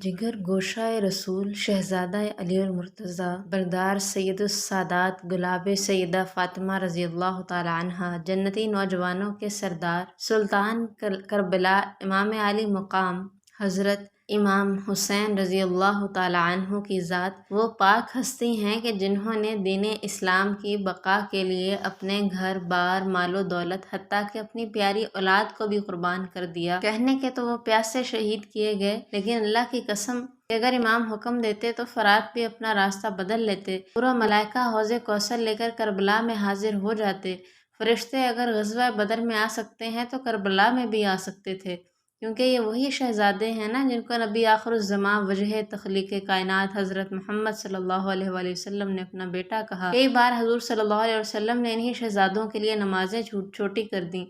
جگر گوشہ رسول شہزادہ علی المرتضیٰ بردار سید السادات گلاب سیدہ فاطمہ رضی اللہ تعالی عنہا جنتی نوجوانوں کے سردار سلطان کربلا امام عالی مقام حضرت امام حسین رضی اللہ تعالی عنہ کی ذات وہ پاک ہستی ہیں کہ جنہوں نے دین اسلام کی بقا کے لیے اپنے گھر بار مال و دولت حتیٰ کہ اپنی پیاری اولاد کو بھی قربان کر دیا۔ کہنے کے تو وہ پیاسے شہید کیے گئے، لیکن اللہ کی قسم کہ اگر امام حکم دیتے تو فرات بھی اپنا راستہ بدل لیتے۔ پورا ملائکہ حوض کوثر لے کر کربلا میں حاضر ہو جاتے۔ فرشتے اگر غزوہ بدر میں آ سکتے ہیں تو کربلا میں بھی آ سکتے تھے، کیونکہ یہ وہی شہزادے ہیں نا جن کو نبی آخر الزماں وجہ تخلیق کائنات حضرت محمد صلی اللہ علیہ وآلہ وسلم نے اپنا بیٹا کہا۔ کئی بار حضور صلی اللہ علیہ وسلم نے انہی شہزادوں کے لیے نمازیں چھوٹی کر دیں،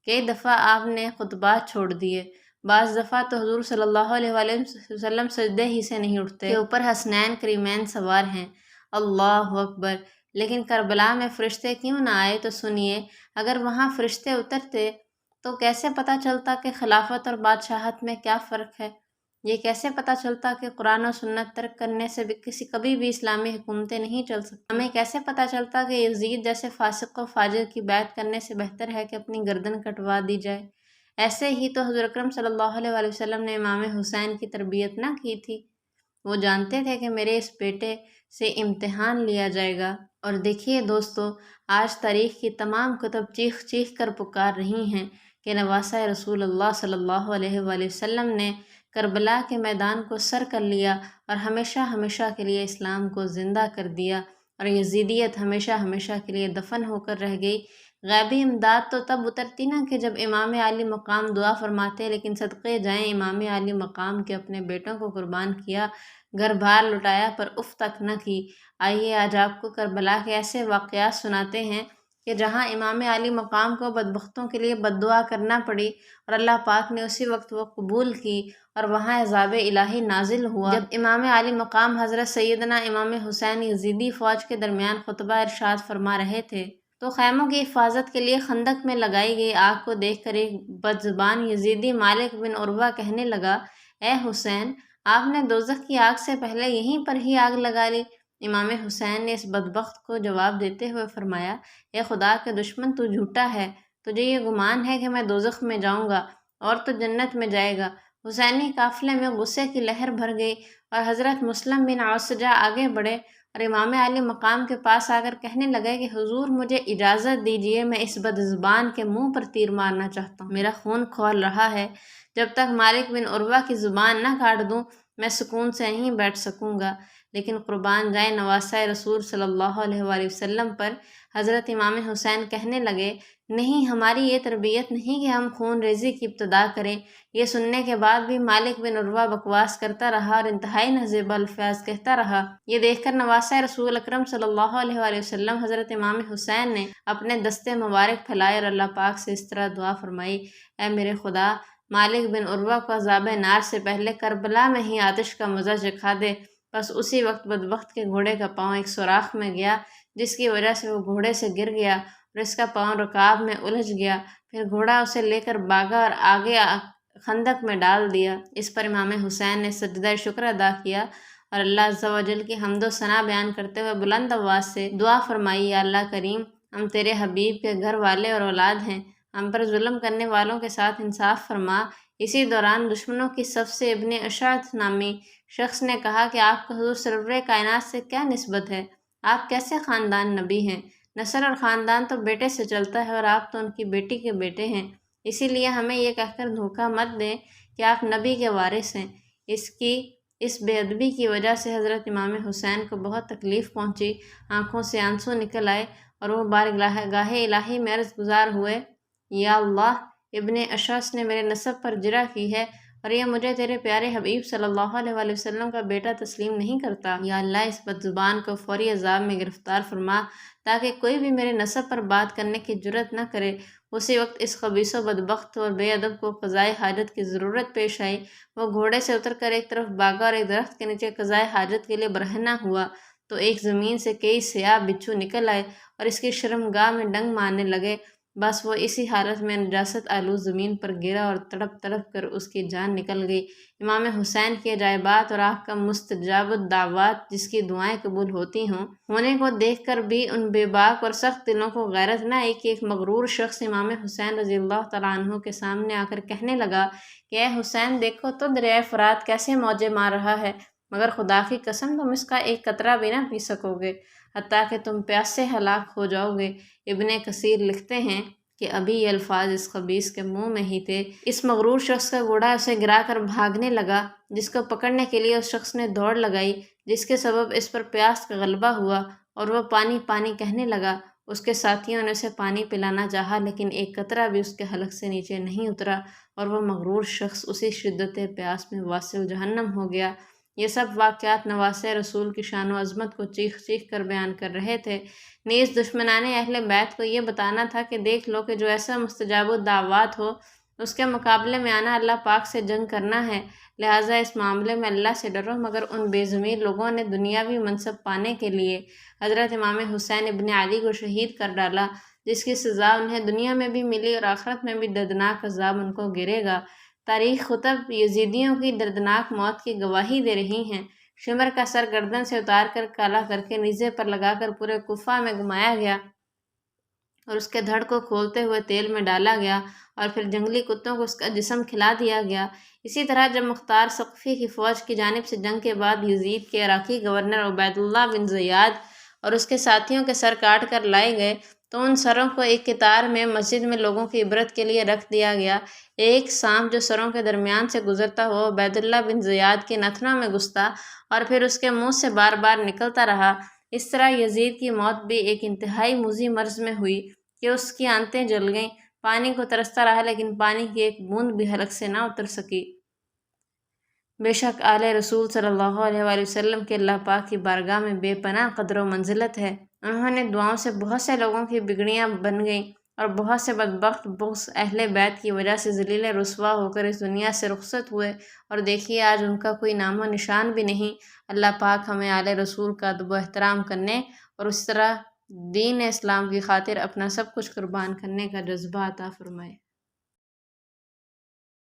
کئی دفعہ آپ نے خطبات چھوڑ دیے، بعض دفعہ تو حضور صلی اللہ علیہ وآلہ وسلم سجدے ہی سے نہیں اٹھتے کہ اوپر حسنین کریمین سوار ہیں۔ اللہ اکبر! لیکن کربلا میں فرشتے کیوں نہ آئے؟ تو سنیے، اگر وہاں فرشتے اترتے تو کیسے پتہ چلتا کہ خلافت اور بادشاہت میں کیا فرق ہے؟ یہ کیسے پتہ چلتا کہ قرآن و سنت ترک کرنے سے کبھی بھی اسلامی حکومتیں نہیں چل سکتی؟ ہمیں کیسے پتہ چلتا کہ یزید جیسے فاسق و فاجر کی بیعت کرنے سے بہتر ہے کہ اپنی گردن کٹوا دی جائے؟ ایسے ہی تو حضور اکرم صلی اللہ علیہ وآلہ وسلم نے امام حسین کی تربیت نہ کی تھی۔ وہ جانتے تھے کہ میرے اس بیٹے سے امتحان لیا جائے گا۔ اور دیکھیے دوستو، آج تاریخ کی تمام کتب چیخ چیخ کر پکار رہی ہیں کہ نواسہ رسول اللہ صلی اللہ علیہ وآلہ وسلم نے کربلا کے میدان کو سر کر لیا اور ہمیشہ ہمیشہ کے لیے اسلام کو زندہ کر دیا، اور یزیدیت ہمیشہ ہمیشہ کے لیے دفن ہو کر رہ گئی۔ غیبی امداد تو تب اترتی نا کہ جب امام عالی مقام دعا فرماتے، لیکن صدقے جائیں امام عالی مقام کے اپنے بیٹوں کو قربان کیا، گھر بار لٹایا پر اف تک نہ کی۔ آئیے آج آپ کو کربلا کے ایسے واقعات سناتے ہیں کہ جہاں امام عالی مقام کو بدبختوں کے لیے بد دعا کرنا پڑی اور اللہ پاک نے اسی وقت وہ قبول کی، اور وہاں عذاب الہی نازل ہوا جب امام عالی مقام حضرت سیدنا امام حسین یزیدی فوج کے درمیان خطبہ ارشاد فرما رہے تھے، تو خیموں کی حفاظت کے لیے خندق میں لگائی گئی آگ کو دیکھ کر ایک بدزبان یزیدی مالک بن عروہ کہنے لگا، اے حسین، آپ نے دوزخ کی آگ سے پہلے یہیں پر ہی آگ لگا لی۔ امام حسین نے اس بدبخت کو جواب دیتے ہوئے فرمایا، اے خدا کے دشمن، تو جھوٹا ہے، تجھے یہ گمان ہے کہ میں دوزخ میں جاؤں گا اور تو جنت میں جائے گا۔ حسینی قافلے میں غصے کی لہر بھر گئی اور حضرت مسلم بن عوسجہ آگے بڑھے اور امام عالی مقام کے پاس آ کر کہنے لگے کہ حضور مجھے اجازت دیجیے، میں اس بدزبان کے منہ پر تیر مارنا چاہتا ہوں، میرا خون کھول رہا ہے، جب تک مالک بن عروہ کی زبان نہ کاٹ دوں میں سکون سے نہیں بیٹھ سکوں گا۔ لیکن قربان جائیں نواسہ رسول صلی اللہ علیہ وآلہ وسلم پر، حضرت امام حسین کہنے لگے، نہیں، ہماری یہ تربیت نہیں کہ ہم خون ریزی کی ابتدا کریں۔ یہ سننے کے بعد بھی مالک بن عروہ بکواس کرتا رہا اور انتہائی نازیبا الفاظ کہتا رہا۔ یہ دیکھ کر نواسہ رسول اکرم صلی اللہ علیہ وآلہ وسلم حضرت امام حسین نے اپنے دستے مبارک پھیلائے اور اللہ پاک سے اس طرح دعا فرمائی، اے میرے خدا، مالک بن عروہ کو عذاب نار سے پہلے کربلا میں ہی آتش کا مزہ چکھا دے۔ بس اسی وقت بدبخت کے گھوڑے کا پاؤں ایک سوراخ میں گیا، جس کی وجہ سے وہ گھوڑے سے گر گیا اور اس کا پاؤں رکاب میں الجھ گیا۔ پھر گھوڑا اسے لے کر بھاگا اور آگے خندق میں ڈال دیا۔ اس پر امام حسین نے سجدہ شکر ادا کیا اور اللہ عز و جل کی حمد و ثنا بیان کرتے ہوئے بلند آواز سے دعا فرمائی، یا اللہ کریم، ہم تیرے حبیب کے گھر والے اور اولاد ہیں، ہم پر ظلم کرنے والوں کے ساتھ انصاف فرما۔ اسی دوران دشمنوں کی صف سے ابن اشعث نامی شخص نے کہا کہ آپ کا حضور سرور کائنات سے کیا نسبت ہے؟ آپ کیسے خاندان نبی ہیں؟ نسل اور خاندان تو بیٹے سے چلتا ہے اور آپ تو ان کی بیٹی کے بیٹے ہیں، اسی لیے ہمیں یہ کہہ کر دھوکہ مت دیں کہ آپ نبی کے وارث ہیں۔ اس بے ادبی کی وجہ سے حضرت امام حسین کو بہت تکلیف پہنچی، آنکھوں سے آنسو نکل آئے اور وہ بارگاہ الہی میں عرض گزار ہوئے، یا اللہ، ابن اشعث نے میرے نسب پر جرح کی ہے اور یہ مجھے تیرے پیارے حبیب صلی اللہ علیہ وآلہ وسلم کا بیٹا تسلیم نہیں کرتا۔ یا اللہ، اس بدزبان کو فوری عذاب میں گرفتار فرما تاکہ کوئی بھی میرے نسب پر بات کرنے کی جرأت نہ کرے۔ اسی وقت اس خبیث و بدبخت اور بے ادب کو قضائے حاجت کی ضرورت پیش آئی۔ وہ گھوڑے سے اتر کر ایک طرف بھاگا اور ایک درخت کے نیچے قضائے حاجت کے لیے برہنہ ہوا تو ایک زمین سے کئی سیاہ بچھو نکل آئے اور اس کی شرمگاہ میں ڈنگ مارنے لگے۔ بس وہ اسی حالت میں نجاست آلود زمین پر گرا اور تڑپ تڑپ کر اس کی جان نکل گئی۔ امام حسین کی عجائبات اور آنکھ کا مستجاب الدعوات، جس کی دعائیں قبول ہونے کو دیکھ کر بھی ان بے باک اور سخت دلوں کو غیرت نہ آئی کہ ایک مغرور شخص امام حسین رضی اللہ تعالیٰ عنہ کے سامنے آ کر کہنے لگا کہ اے حسین، دیکھو تو دریائے فرات کیسے موجیں مار رہا ہے، مگر خدا کی قسم تم اس کا ایک قطرہ بھی نہ پی سکو گے، حتیٰ کہ تم پیاس سے ہلاک ہو جاؤ گے۔ ابن کثیر لکھتے ہیں کہ ابھی یہ الفاظ اس خبیث کے منہ میں ہی تھے، اس مغرور شخص کا گھوڑا اسے گرا کر بھاگنے لگا، جس کو پکڑنے کے لیے اس شخص نے دوڑ لگائی، جس کے سبب اس پر پیاس کا غلبہ ہوا اور وہ پانی پانی کہنے لگا۔ اس کے ساتھیوں نے اسے پانی پلانا چاہا، لیکن ایک قطرہ بھی اس کے حلق سے نیچے نہیں اترا اور وہ مغرور شخص اسی شدت پیاس میں واصل جہنم ہو گیا۔ یہ سب واقعات نواسۂ رسول کی شان و عظمت کو چیخ چیخ کر بیان کر رہے تھے، نیز دشمنان اہل بیت کو یہ بتانا تھا کہ دیکھ لو کہ جو ایسا مستجاب الدعوات ہو، اس کے مقابلے میں آنا اللہ پاک سے جنگ کرنا ہے، لہٰذا اس معاملے میں اللہ سے ڈرو۔ مگر ان بے ضمیر لوگوں نے دنیاوی منصب پانے کے لیے حضرت امام حسین ابن علی کو شہید کر ڈالا، جس کی سزا انہیں دنیا میں بھی ملی اور آخرت میں بھی دردناک عذاب ان کو گرے گا۔ تاریخ خطب یزیدیوں کی دردناک موت کی گواہی دے رہی ہیں۔ شمر کا سر گردن سے اتار کر کالا کر کے نیزے پر لگا کر پورے کوفہ میں گھمایا گیا اور اس کے دھڑ کو کھولتے ہوئے تیل میں ڈالا گیا اور پھر جنگلی کتوں کو اس کا جسم کھلا دیا گیا۔ اسی طرح جب مختار ثقفی کی فوج کی جانب سے جنگ کے بعد یزید کے عراقی گورنر عبید اللہ بن زیاد اور اس کے ساتھیوں کے سر کاٹ کر لائے گئے تو ان سروں کو ایک قطار میں مسجد میں لوگوں کی عبرت کے لیے رکھ دیا گیا۔ ایک سانپ جو سروں کے درمیان سے گزرتا ہوا عبید اللہ بن زیاد کے نتنوں میں گھستا اور پھر اس کے منہ سے بار بار نکلتا رہا۔ اس طرح یزید کی موت بھی ایک انتہائی موذی مرض میں ہوئی کہ اس کی آنتیں جل گئیں، پانی کو ترستا رہا لیکن پانی کی ایک بوند بھی حلق سے نہ اتر سکی۔ بے شک آل رسول صلی اللہ علیہ وآلہ وسلم کے اللہ پاک کی بارگاہ میں بے پناہ قدر و منزلت ہے۔ انہوں نے دعاؤں سے بہت سے لوگوں کی بگڑیاں بن گئیں اور بہت سے بدبخت بغض اہل بیت کی وجہ سے ذلیل رسوا ہو کر اس دنیا سے رخصت ہوئے، اور دیکھیے آج ان کا کوئی نام و نشان بھی نہیں۔ اللہ پاک ہمیں آل رسول کا ادب و احترام کرنے اور اس طرح دین اسلام کی خاطر اپنا سب کچھ قربان کرنے کا جذبہ عطا فرمائے۔